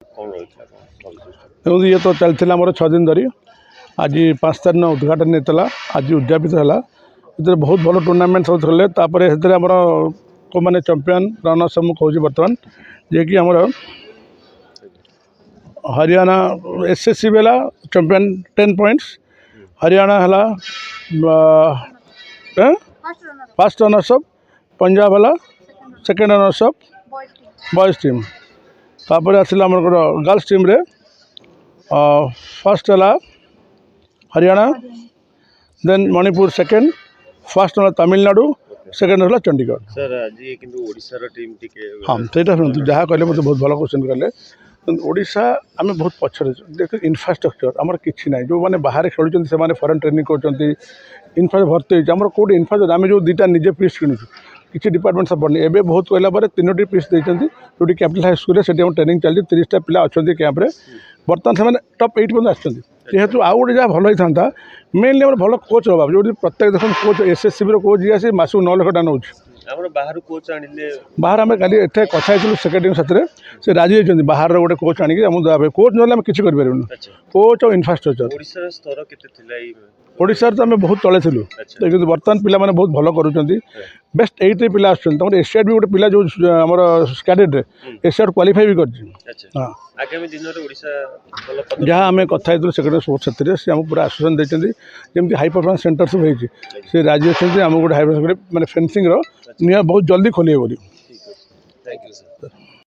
कौन रही था सिस्टम? देखो ये तो चलता आमर 6 दिन धरी आज 5 तारीख उद्घाटन होता आज उद्यापित है बहुत भल टूर्णामेंट सब थे आमर को मैंने चैंपियन रनर्स मुझे कहूँ बर्तमान जे कि आमर हरियाणा एसएससी बेला चैंपियन 10 पॉइंट्स हरियाणा है फर्स्ट रनर्स अप पंजाब है second runners up boys team तापर आसला आम गर्ल्स टीम रे फर्स्ट है Haryana then Manipur second first है तमिलनाडु सेकेंड है चंडीगढ़। सर आज ये किंतु ओडिसा रो टीम टिके हाँ सहीटा शुणु जहाँ कहले मतलब बहुत भल क्वेश्चन कले ओडिशा आम बहुत पछरे देख इनफ्रास्ट्रक्चर आमर कि ना जो मैंने बाहर खेलुं से फरेन ट्रेनिंग कर इनफ्रा भर्ती होमर कौट इनफ्रा आम जो दुटा निजे पीस किणुँ किसी डिपार्टमेंट सपोर्ट नहीं एवं बहुत कहला पर 3टी पीस देती जो कैपिटल हाई स्कूल से ट्रेनिंग चलती 30टा पिला अच्छा कैंप्रे बर्तमान से टॉप 8 पर्यटन आसुँच जेहेतु आउ गोटे जहाँ भल होता था मेनली आम भल कोच अभाव जो प्रत्येक देख कोच एसएससी कोच जी आसी मासक 9 लाख टका नौ बाहर कोच आनिले बाहर आम कल एट कथा सेक्रेटरी साथ से राजी होती बाहर गोटे कोच आनिक आम कोच ना आम किसी करें कोच और इनफ्रास्ट्रक्चर स्तर केते ओडिशा तो आम बहुत तले थिलु कि बर्तमान पिला माने बहुत भल करूँ बेस्ट 8 पिला आम एशियाड भी गोटे पिला जो आमर कैडेट एशियाड क्वालिफाई भी कर आगामी दिन में ओडिशा जहाँ आम कथा सेक्रेटरी स्पोर्ट्स से आमको पूरा आश्वासन देते जमी हाई परफॉर्मेंस सेंटर सब होती से राजी अच्छे आम गोटे हाई परफॉर्मेंस माने फेंसिंग निया बहुत जल्दी खोलिए बोली। Thank you sir.